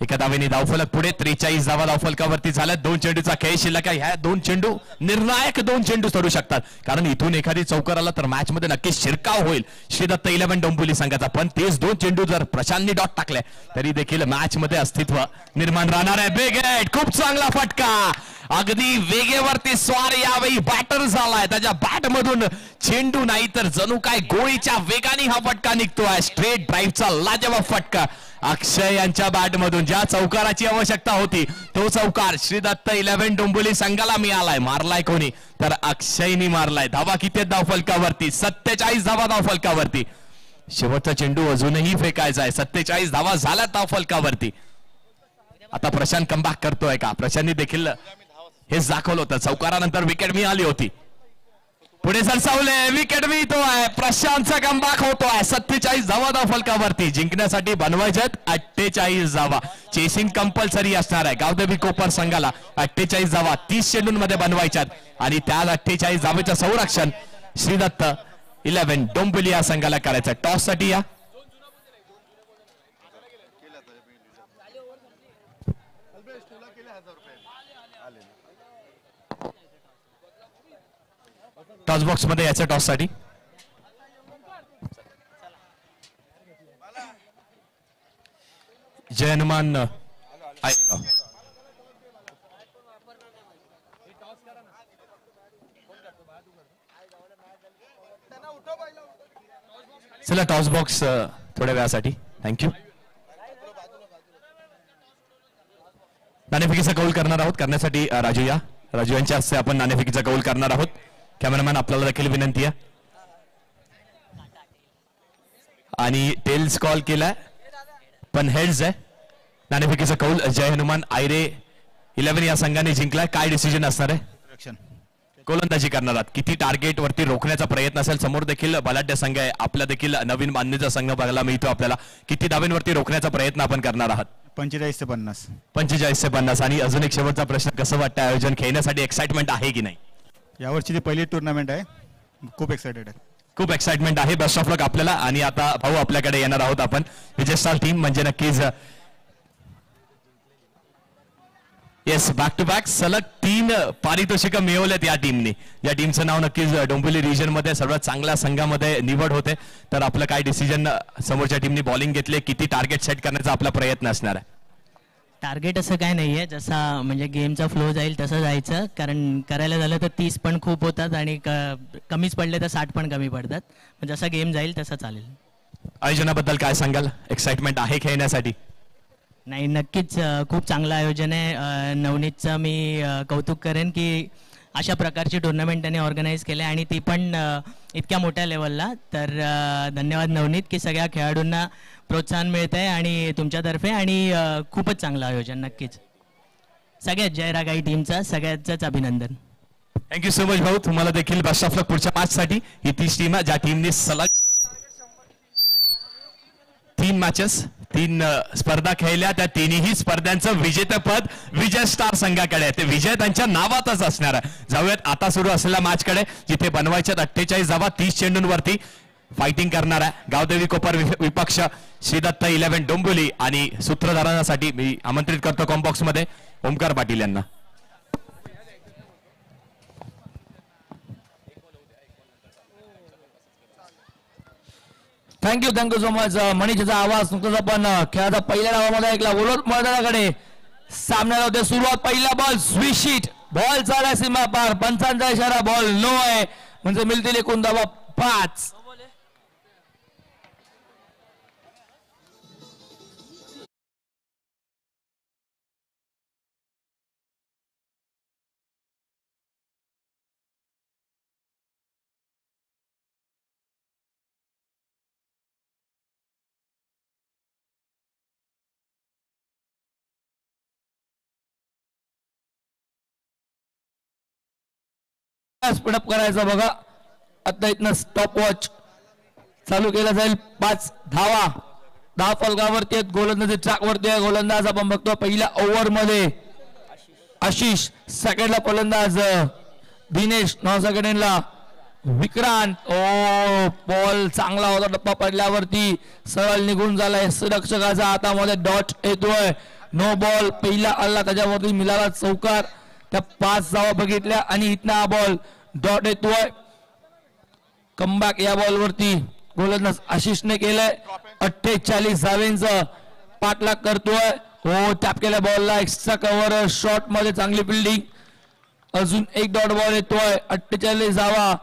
एका धावेने धावफलक पुढे. 43 धावा धावफलकावरती झाल्यात. 2 चेंडूचा खेळ शिल्लक आहे. ह्या 2 चेंडू निर्णायक 2 चेंडू ठरू शकतात. कारण इथून एखादी चौकार आला तर मॅच मध्ये नक्कीच शिरकाव होईल श्रीदत्त 11 डोंबिवली संघाचा. पण तेच 2 चेंडू जर प्रशांतनी डॉट टाकले तरी देखील मॅच मध्ये अस्तित्व निर्माण राहणार आहे. Big hit. खूप चांगला फटका. अगदी वेगेवरती स्वार यावेळी बॅटर झालाय. त्याच्या बॅट मधून चेंडू नाही तर जणू काय गोळीच्या वेगाने हा फटका निघतोय. स्ट्रेट ड्राईव्हचा लाजवाब फटका अक्षय यांच्या बॅट मधून. ज्या चौकाराची आवश्यकता होती तो चौकार श्रीदत्त 11 डोंबिवली संघाला मिळालाय. मारलाय कोणी तर अक्षयनी मारलाय. धावा किती धाव फलकावरती. 47 धावा धाव फलकावरती. शेवटचा चेंडू अजूनही फेकायचा आहे. 47 धावा झाल्या धाव फलकावरती. आता प्रशांत कमबॅक करतोय का. प्रशांतनी देखील हेच दाखवलं होतं. चौकारानंतर विकेट मिळाली होती. पुढे सरसावले. विकेट मिळतोय. प्रशांतचा कमबॅक होतोय. 47 धावा धाव फलकावरती. जिंकण्यासाठी बनवायचे 48 धावा. चेसिंग कंपल्सरी असणार आहे गावदेवी कोपर संघाला. 48 धावा 30 चेंडूंमध्ये बनवायच्यात. आणि त्या 48 धावेचं संरक्षण श्रीदत्त 11 डोंबिवली या संघाला करायचं. टॉस साठी या. टॉस बॉक्स मध्ये याच्या टॉस साठी जय हनुमान आयरेगाव. चला टॉस बॉक्स थोड्या वेळासाठी. थँक्यू. नाणेफेकीचा कौल करणार आहोत. करण्यासाठी राजू या. राजू यांच्या हस्ते आपण नाणेफेकीचा कौल करणार आहोत. कॅमेरामॅन आपल्याला देखील विनंती आहे. आणि टेल्स कॉल केलाय पण हेड्स आहे. नाणेफेकीचा कौल जय हनुमान आयरे 11 या संघाने जिंकलाय. काय डिसिजन असणार आहे? गोलंदाजी करणार आहात. किती टार्गेट वरती रोखण्याचा प्रयत्न असेल? समोर देखील बलाढ्य संघ आहे. आपला देखील नवीन बांधणीचा संघ बघायला मिळतो आपल्याला. किती धाब्यांवरती रोखण्याचा प्रयत्न आपण करणार आहात? 45 ते 50. 45 ते 50. आणि अजून एक शेवटचा प्रश्न, कसं वाटतं आयोजन? खेळण्यासाठी एक्साइटमेंट आहे की नाही? यावर्षी ती पहिली टुर्नामेंट आहे. खूप एक्साइटेड आहे. खूप एक्साइटमेंट आहे. बेस्ट ऑफ लक आपल्याला. आणि आता भाऊ आपल्याकडे येणार आहोत आपण. विजय स्टार टीम म्हणजे नक्कीच येस, बॅक टू बॅक सलग 3 पारितोषिकं मिळवल्यात या टीमने. या टीमचं नाव नक्कीच डोंबिवली रिजन मध्ये सर्वात चांगल्या संघामध्ये निवड होते. तर आपलं काय डिसिजन? समोरच्या टीमने बॉलिंग घेतले, किती टार्गेट सेट करण्याचा आपला प्रयत्न असणार आहे? टार्गेट असं काय नाही आहे, जसा म्हणजे गेमचा फ्लो जाईल तसं जायचं. कारण करायला झालं तर 30 पण खूप होतात आणि कमीच पडले तर 60 पण कमी पडतात. जसा गेम जाईल तसं चालेल. आयोजनाबद्दल काय सांगाल? एक्साइटमेंट आहे खेळण्यासाठी? नाही, नक्कीच खूप चांगलं आयोजन आहे. नवनीतचं मी कौतुक करेन की अशा प्रकारची टुर्नामेंट त्याने ऑर्गनाईज केली आणि ती पण इतक्या मोठ्या लेवलला. तर धन्यवाद नवनीत की सगळ्या खेळाडूंना प्रोत्साहन मिळत आहे आणि तुमच्यातर्फे. आणि खूपच चांगलं आयोजन. नक्कीच सगळ्यात जयरागाई टीमचा सगळ्याचंच अभिनंदन. थँक्यू सो मच भाऊ. तुम्हाला देखील बेस्ट ऑफ लक पुढच्या मॅचसाठी. ही 30 टीम आहे ज्या टीमने सलग 3 मॅचेस 3 स्पर्धा खेळल्या. त्या तिन्ही स्पर्धांचं विजेतेपद विजय स्टार संघाकडे आहे. ते विजय त्यांच्या नावातच असणार आहे. जाऊयात आता सुरू असलेल्या मॅच कडे, जिथे बनवायच्या 48 धावा 30 चेंडूंवरती फायटिंग करणार आहे. गावदेवी कोपर विपक्ष श्रीदत्त 11 डोंबिवली. आणि सूत्रधारणासाठी मी आमंत्रित करतो कॉम्बॉक्स मध्ये ओमकार पाटील यांना. थँक्यू सो मच मनीषचा आवाज नुकताच आपण खेळाचा पहिल्या डावामध्ये ऐकला. उलट मैदानाकडे सामन्याला होते सुरुवात. पहिला बॉल स्विशिट बॉल चालला सीमा पार. पंचांचा इशारा, बॉल नो आहे म्हणजे मिळतील एकूण धावा 5. स्पीडअप करायचा बघा. आता इथनं स्टॉप वॉच चालू केला जाईल. 5 धावा 10 फलकावरती आहेत. गोलंदाजी ट्रॅक वरती आहे. गोलंदाज आपण बघतो पहिल्या ओव्हर मध्ये आशिष, सेकंडला फलंदाज दिनेश, 9 सेकंडला विक्रांत. ओ बॉल चांगला होता. टप्पा पडल्यावरती सरळ निघून झालाय. रक्षकाचा हातामध्ये डॉट येतोय. नो बॉल पहिला आला त्याच्यावरती मिळाला चौकार. त्या 5 धावा बघितल्या आणि इथनं हा बॉल डॉट येतोय. कमबॅक या बॉलवरती गोलंदाज आशिषने केलंय. 48 धावेंचं पाठलाग करतोय. हो, टॅप केल्या बॉलला एक्स्ट्रा कव्हर शॉट मध्ये चांगली फिल्डिंग. अजून एक डॉट बॉल येतोय. 48 धावा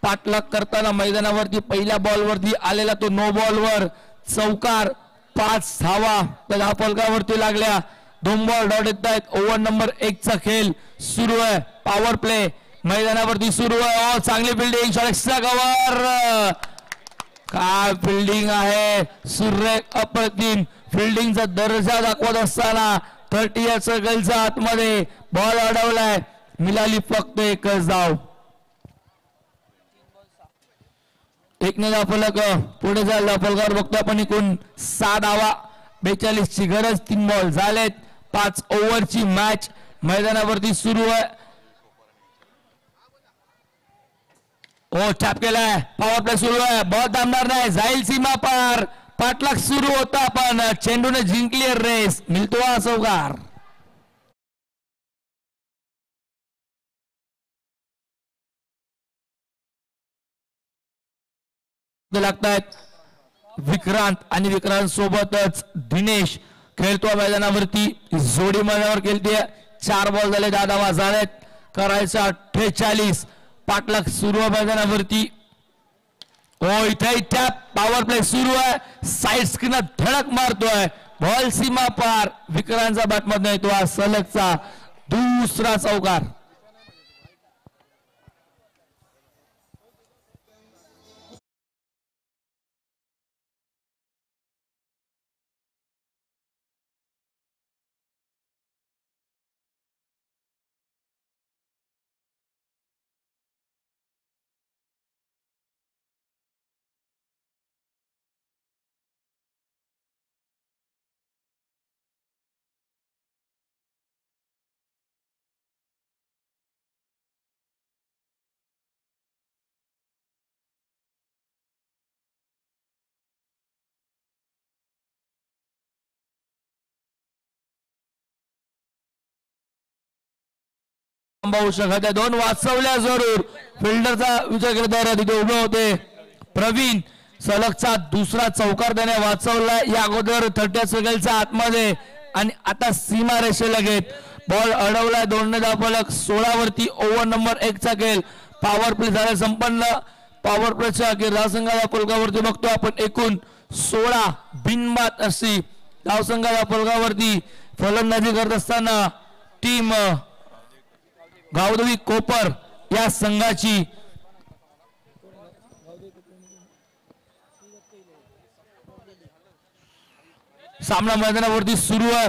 पाठलाग करताना मैदानावरती पहिल्या बॉलवरती आलेला तो नो बॉलवर चौकार. 5 धावा त्या फलकावरती लागल्या. 2 बॉल डॉट येत आहेत. ओव्हर नंबर 1 चा खेळ सुरू आहे. पॉवर प्ले मैदानावरती सुरू आहे. चांगली फिल्डिंग, शॉट एक्स्ट्रा कव्हर. काय फिल्डिंग आहे, सुरेख अप्रतिम फिल्डिंगचा दर्जा दाखवत असताना 30 सर्कलच्या आतमध्ये बॉल अडवलाय. मिळाली फक्त 1च धाव. 1 ने फलक पुढे जायला फलकावर बघतो आपण. एकूण 6 धावा 42 ची गरज. 3 बॉल झालेत. 5 ओव्हरची मॅच मैदानावरती सुरू आहे. ओ टॅप केलाय. पॉवर प्ले सुरू आहे. बॉल थांबणार नाही. जाईल सीमा पार. पाठलाग सुरू होता पण चेंडूने जिंकली रेस. मिळतो हा चौकार. लागतायत विक्रांत आणि विक्रांत सोबतच दिनेश खेळतो मैदानावरती. जोडी मैदानावर खेळते. 4 बॉल झाले. 10 धावा झालेत. करायचा 48. पाठलाग सुरू आहे मैदानावरती. हो इथे टॅप पॉवर प्ले सुरू आहे. साईड स्क्रीन धडक मारतोय. बॉल सीमा पार. विक्रांतचा बॅटमध्ये येतो हा सलगचा 2रा चौकार. पाहू शकत दोन वाचवल्या जरूर फिल्डरचा विचार केला तर तिथे उभे होते प्रवीण सलगचा दुसरा चौकार त्याने वाचवला या अगोदर 30 सेकंडच्या आतमध्ये आणि आता सीमा रेषेला घेत बॉल अडवला 2 धावफलक 16 वरती ओव्हर नंबर 1 चा खेळ पॉवर प्ले झाला संपन्न पॉवर प्लेच्या अखेर धावसंघाच्या फलकावरती बघतो आपण एकूण 16 बिनबाद अशी धावसंघाच्या फलकावरती फलंदाजी करत असताना टीम गावदेवी कोपर या संघाची सामना मैदानावरती सुरू आहे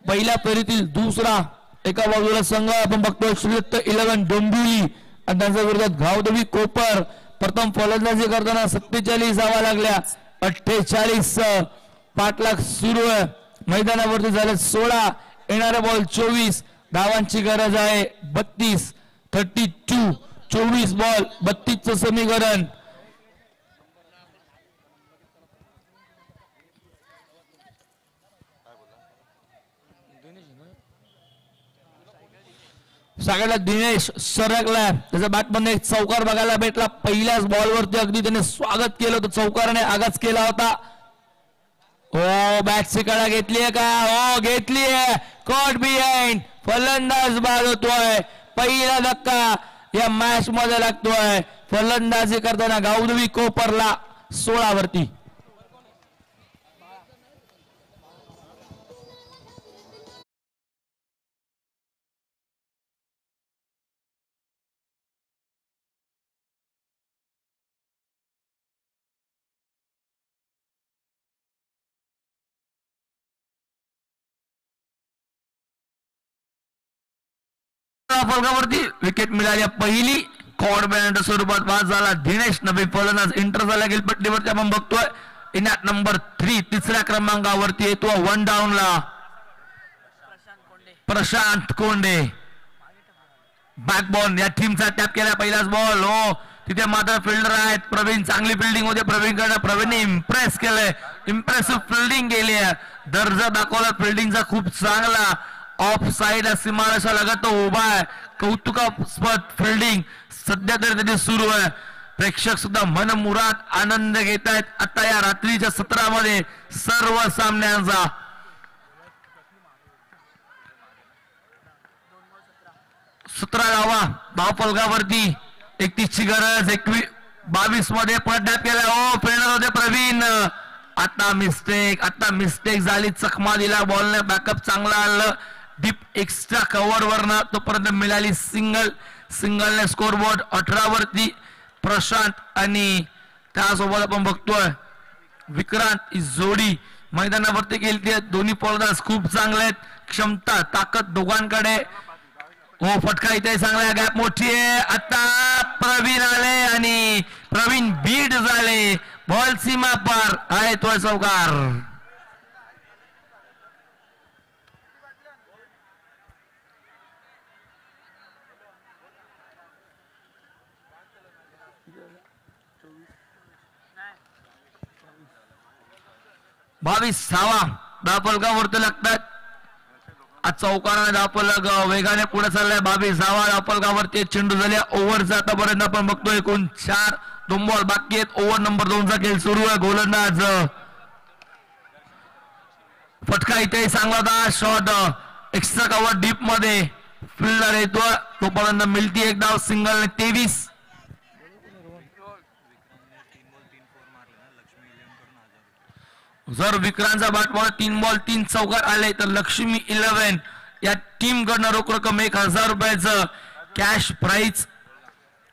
पहिल्या फेरीतील दुसरा एका बाजूला संघ आपण बघतोय श्रीदत्त 11 डोंबिवली आणि त्यांच्या विरोधात गावदेवी कोपर प्रथम फलंदाजी करताना 47 धावा लागल्या 48 पाठलाग सुरू आहे मैदानावरती झाले 16 येणारे बॉल 24 धावांची गरज आहे 32 32 24 बॉल 32 चं समीकरण सगळ्याला दिनेश सरकला त्याचा बॅटमध्ये एक चौकार बघायला भेटला पहिल्याच बॉलवरती अगदी त्याने स्वागत केलं होतं चौकाराने आगाज केला होता हो बॅटची कडा घेतलीये का हो घेतलीये कॉट बिहाइंड फलंदाज बाद होतोय पहिला धक्का या मॅच मध्ये लागतोय फलंदाजी करताना गावदेवी कोपरला 16 वरती फलकावरती विकेट मिळाली पहिली कॉड बॅनच्या स्वरूपात बाद झाला दिनेश नवी फलंदाज इंटर झाला गेल पट्टीवरती आपण बघतोय इनॅट नंबर 3 तिसऱ्या क्रमांकावरती येतो 1 डाऊनला प्रशांत कोंडे बॅकबॉन या टीमचा टॅप केला पहिलाच बॉल हो तिथे मात्र फिल्डर आहेत प्रवीण चांगली फिल्डिंग होते प्रवीणने इम्प्रेस केलंय इम्प्रेसिव्ह फिल्डिंग केली आहे दर्जा दाखवला फिल्डिंगचा खूप चांगला ऑफ साइड सीमारेषा लगत तो उभा आहे कौतुकास्पद फिल्डिंग सध्या तरी त्याची सुरू आहे प्रेक्षक सुद्धा मनमुराद आनंद घेत आहेत आता या रात्रीच्या सत्रामध्ये सर्व सामन्यांचा 17 धावा धावफलकावरती 31 ची गरज 22 मध्ये टॅप केला हो फिल्डर होते प्रवीण आता मिस्टेक झाली चकमा दिला बॉलने बॅकअप चांगला आलं डीप एक्स्ट्रा कव्हर वरनं तोपर्यंत मिळाली सिंगलने स्कोरबोर्ड 18 वरती प्रशांत आणि त्यासोबत आपण बघतोय विक्रांत ही जोडी मैदानावरती गेली दोन्ही फलंदाज खूप चांगले आहेत क्षमता ताकद दोघांकडे हो फटका इथे चांगला गॅप मोठी आहे आता प्रवीण आले आणि प्रवीण बीट झाले बॉल सीमा पार आहे तो चौकार बावीस धावा धावफलकावरती लागतात आज चौकाराने धावफलक वेगाने पुढे चाललाय 22 धावा धावफलकावरती चेंडू झाल्या ओव्हरचा आतापर्यंत आपण बघतोय एकूण 4 2 बॉल बाकी आहेत ओव्हर नंबर 2 चा खेळ सुरू आहे गोलंदाज फटका इथे चांगला होता शॉट एक्स्ट्रा कव्हर डीप मध्ये फिल्डर येतो तोपर्यंत मिळती एक धाव सिंगलने 23 जर विक्रांतचा बॅटमध्ये 3 बॉल 3 चौकार आले तर लक्ष्मी 11 या टीम कडनं रोख रक्कम 1000 रुपयाचं कॅश प्राइज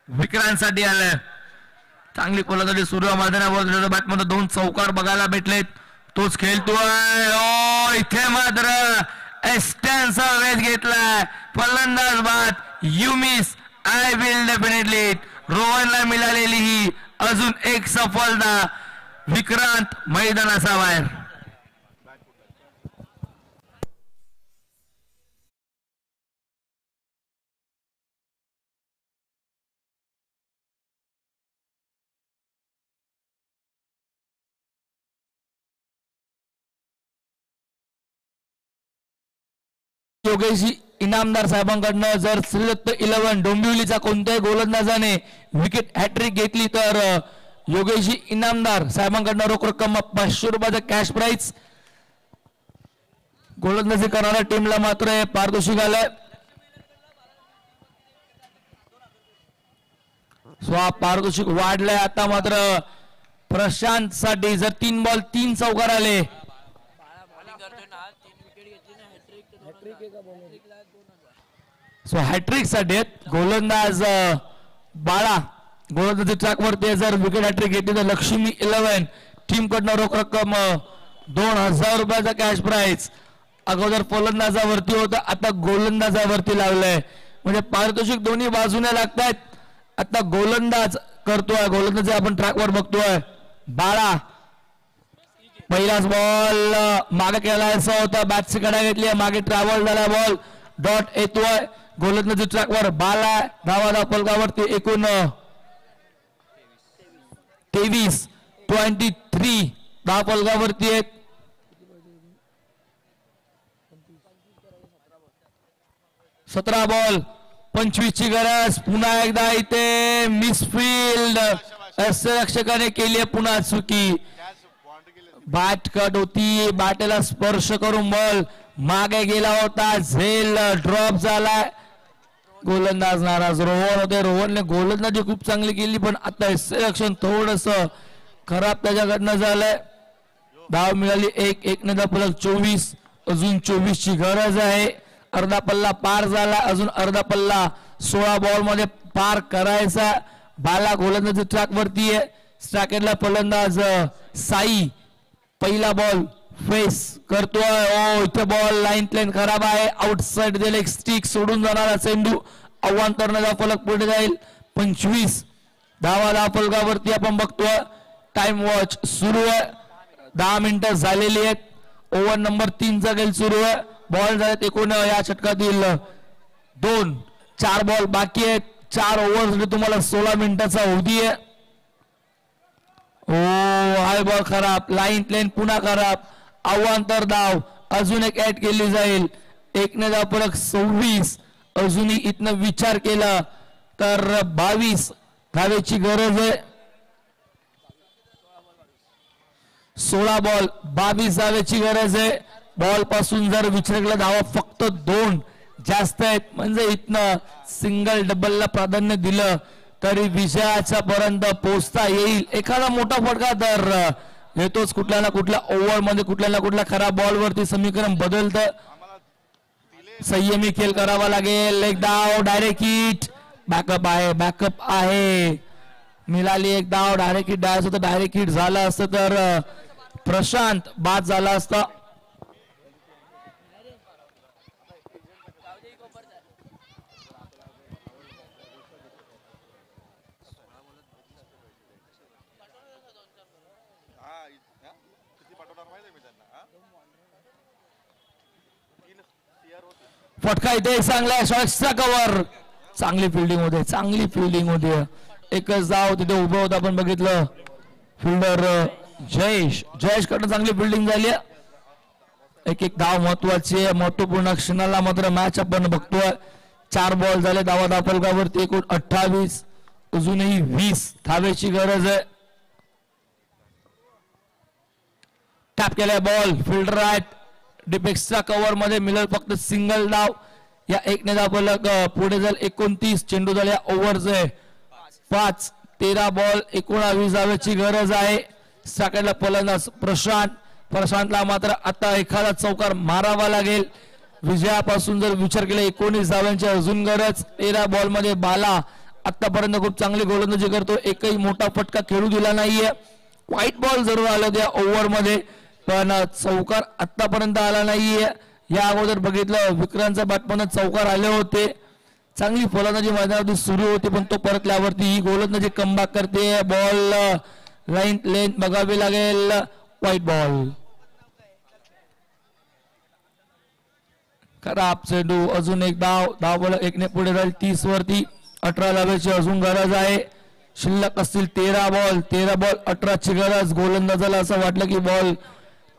विक्रांतसाठी आलंय चांगली फलंदाजी सुरू मैदानावर बॅटमध्ये 2 चौकार बघायला भेटलेत तोच खेळतोय इथे मात्र एस्टनचा वेध घेतलाय फलंदाज बाद you miss I will definitely रोहनला मिळालेली ही अजून एक सफलता विक्रांत मैदानाचा बाहेर योगेशजी इनामदार साहेबांकडनं जर श्रीदत्त 11 डोंबिवलीचा कोणत्याही गोलंदाजाने विकेट हॅट्रिक घेतली तर योगेशजी इनामदार साहेबांकडनं रोख रक्कम 500 रुपयाचा कॅश प्राइज. गोलंदाजी करणाऱ्या टीमला मात्र पारितोषिक आलंय. पारितोषिक वाढलंय. आता मात्र प्रशांत साठी जर 3 बॉल 3 चौकार आले हॅट्रिक साठी गोलंदाज बाळा गोलंदाजी ट्रॅक वरती जर विकेट हॅट्रिक घेतली तर लक्ष्मी 11 टीम कडनं रोख रक्कम 2000 रुपयाचा कॅश प्राइज. अगोदर फलंदाजावरती होतं आता गोलंदाजावरती लावलंय म्हणजे पारितोषिक दोन्ही बाजूने लागतायत. आता गोलंदाज करतोय गोलंदाज आपण ट्रॅकवर बघतोय. बाळा पहिलाच बॉल मागे केलायचा होता बॅटची कडा घेतली मागे ट्रॅव्हल झाला बॉल डॉट येतोय गोलंदाजी ट्रॅकवर. बाळा धावा फलकावरती एकूण 23 धावा फलकावरती आहेत. सतरा बॉल 25 ची गरज. पुन्हा एकदा इथे मिसफिल्ड रक्षकाने केली आहे पुन्हा चुकी. बॅट कट होती बॅटला स्पर्श करून बॉल मागे गेला होता झेल ड्रॉप झालाय. गोलंदाज नाराज. रोहन होते रोहनने गोलंदाजी खूप चांगली केली पण आता रक्षण थोडस खराब त्याच्याकडनं झालंय. धाव मिळाली 1 ने फलक 24. अजून 24 ची गरज आहे. अर्धा पल्ला पार झाला अजून अर्धा पल्ला 16 बॉल मध्ये पार करायचा. बाला गोलंदाजी ट्रॅक वरती आहे. स्ट्रायकरला फलंदाज साई पहिला बॉल फेस करतोय. ओ इथे बॉल लाईन खराब आहे. आउटसाइड दिले एक स्टिक सोडून जाणारा चेंडू अवांतरणाचा फलक पुढे जाईल. 25 धावा फलकावरती आपण बघतोय. टाइम वॉच सुरू आहे. 10 मिनिटं झालेली आहेत. ओव्हर नंबर 3 चा खेळ सुरू आहे. बॉल झालेत एकूण या षटकातील 4 बॉल बाकी आहेत. 4 ओव्हर तुम्हाला 16 मिनिटाचा अवधी आहे. ओ हाय बॉल खराब लाईन पुन्हा खराब. अवांतर धाव अजून एक ऍड केली जाईल. 1 ने धाव फलक 26. अजूनही इथनं विचार केला तर 22 धावेची गरज आहे. 16 बॉल 22 धावेची गरज आहे. बॉल पासून जर विचार केला धावा फक्त 2 जास्त आहेत म्हणजे इथनं सिंगल डबलला प्राधान्य दिलं तरी विजयाच्या पर्यंत पोहोचता येईल. एखादा मोठा फटका तर येतोच. कुठल्या ना कुठल्या ओव्हर मध्ये कुठल्या ना कुठल्या खराब बॉल वरती समीकरण बदलतं. संयमी खेळ करावा लागेल. एक धाव डायरेक्ट हिट. बॅकअप आहे मिळाली एक धाव. डायरेक्ट हिट डायस होतं. डायरेक्ट हिट झालं असतं तर प्रशांत बाद झाला असता. फटका इथे चांगला एक्स्ट्रा कव्हर. चांगली फिल्डिंग होती. एकच धाव तिथे उभं होतं आपण बघितलं. फिल्डर जयेश कडनं चांगली फिल्डिंग झाली. एक धाव महत्वाची आहे. महत्वपूर्ण क्षणाला मात्र मॅच आपण बघतोय. 4 बॉल झाले. धावा फलकावरती एकूण 28. अजूनही 20 धावेची गरज आहे. टॅप केलाय बॉल फिल्डर आहेत. डीप एक्स्ट्रा कव्हर मध्ये मिळेल फक्त सिंगल धाव. या 1 ने धाव फलक पुढे जाईल. 29 चेंडू झाल्या ओव्हरचे 5. 13 बॉल 19 धावेची गरज आहे. साकडला फलंदाज प्रशांतला मात्र आता एखादा चौकार मारावा लागेल. विजयापासून जर विचार केला 19 धावांची अजून गरज. 13 बॉल मध्ये बाला आतापर्यंत खूप चांगली गोलंदाजी करतो. एकही मोठा फटका खेळू दिला नाहीये. व्हाईट बॉल जरूर आला त्या ओव्हर मध्ये पण चौकार आतापर्यंत आला नाहीये. या अगोदर बघितलं विक्रांतच्या बॅटमधून चौकार आले होते. चांगली फलंदाजी मैदानावरती सुरू होती पण तो परतल्यावरती ही गोलंदाजी कमबॅक करते. बॉल लाईन बघावी लागेल. व्हाईट बॉल खराब चेंडू. अजून एक धाव बॉल 1 ने पुढे जाईल. 30 वरती 18 धावेची अजून गरज आहे. शिल्लक असतील 13 बॉल 18 ची गरज. गोलंदाजाला असं वाटलं की बॉल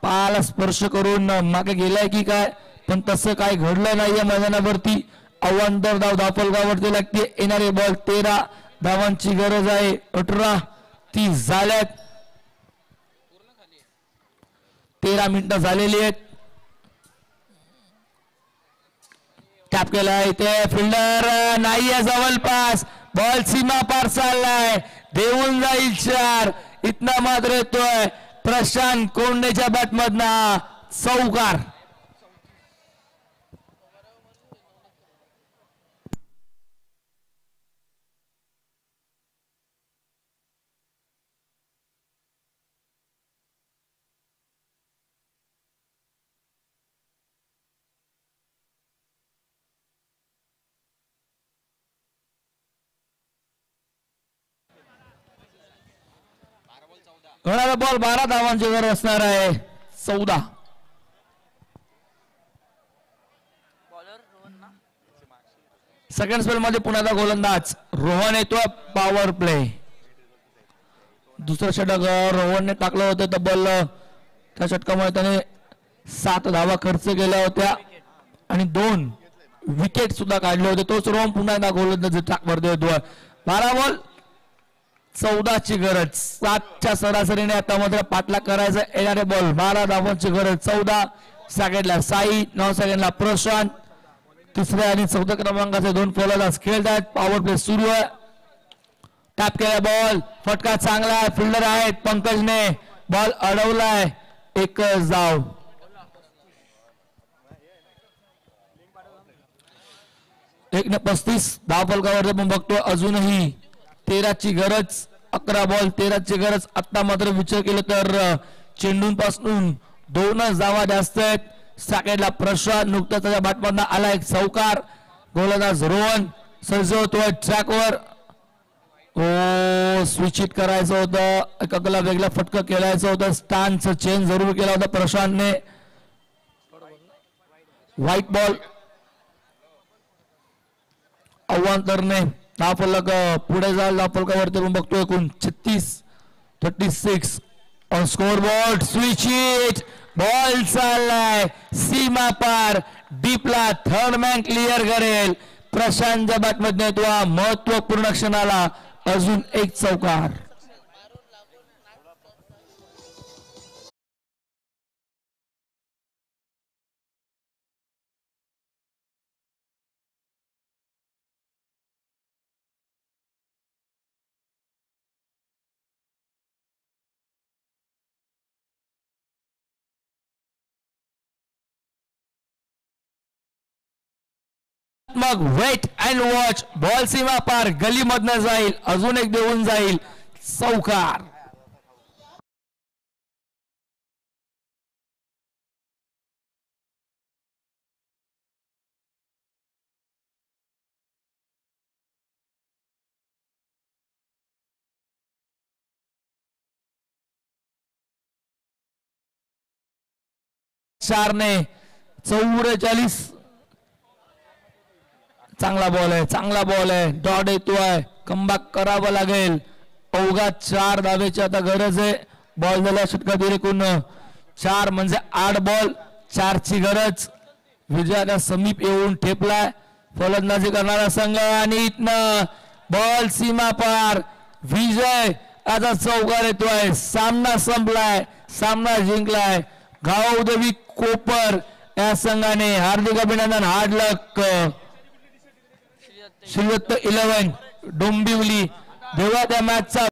पायाला स्पर्श करून मागे गेलाय की काय पण तसं काय घडलं नाही या मैदानावरती. अवांतर धाव धावफलकावरती लागते. येणारे बॉल 13 धावांची गरज आहे. 18:30 झाल्यात. 13 मिनिटं झालेली आहेत. टॅप केलाय इथे फिल्डर नाही आहे जवळपास. बॉल सीमा पार चाललाय. देऊन जाईल 4. इथनं मात्र येतोय प्रशांत कोंडेच्या बॅटमधना चौकार. होणारा बॉल 12 धावांची गरज असणार आहे. 14. सेकंड स्पेल मध्ये पुण्याचा गोलंदाज रोहन येतो. Power play. दुसरं षटक रोहनने टाकलं होतं तब्बल. त्या षटकामुळे त्याने 7 धावा खर्च केल्या होत्या आणि 2 विकेट सुद्धा काढले होते. तोच रोहन पुन्हा एकदा गोलंदाज ट्रॅकवर देतोय. 12 बॉल 14ची गरज. 7च्या सरासरीने आता मात्र पाठलाग करायचा. येणारे बॉल 12 धावांची गरज. 14 सेकंडला साई, 9 सेकंडला प्रशांत. तिसऱ्या आणि 14 क्रमांकाचे 2 फलंदाज खेळतात. पॉवर प्ले सुरू आहे. टॅप केला बॉल. फटका चांगला आहे. फिल्डर आहेत पंकजने बॉल अडवलाय. 1 धाव. एक ने 35 धावफलकावर आपण बघतोय. अजूनही 13ची गरज. 11 बॉल 13ची गरज. आता मात्र विचार केलं तर चेंडूंपासून 2च धावा जास्त आहेत. सेकंडला प्रशांत नुकताच त्याच्या बॅटमधनं आला एक चौकार. गोलंदाज रोहन सज्ज होतोय ट्रॅकवर. स्विच हिट करायचं होतं. एकाला वेगळा फटका खेळायचं होतं. स्टॅन्डचं चेंज जरूर केला होता प्रशांतने. White ball. अवांतरने धावफलक पुढे जायला धावफलकावरती आपण बघतोय. एकूण 36 on score board. Switch hit. Ball चाललाय सीमा पार. डीपला थर्ड मॅन क्लिअर करेल. प्रशांतच्या बॅटमध्ये तो महत्वपूर्ण क्षणाला अजून एक चौकार. मग वेट अँड वॉच. बॉल सीमा पार गलीमधनं जाईल. अजून एक देऊन जाईल चौकार. चारने 44. चांगला बॉल आहे. चांगला बॉल आहे. डॉट येतोय. कमबॅक करावं लागेल. अवघा 4 धावेची आता गरज आहे. बॉल झाल्या षटकातील एकूण 4 म्हणजे 8 बॉल 4ची गरज. विजयाच्या समीप येऊन ठेपलाय फलंदाजी करणारा संघ आणि इथनं बॉल सीमा पार. विजय आता चौकार येतोय. सामना संपलाय. सामना जिंकलाय गावदेवी कोपर या संघाने. हार्दिक अभिनंदन. हार्ड लक. श्रीदत्त 11 डोंबिवली. देवा त्या मॅचचा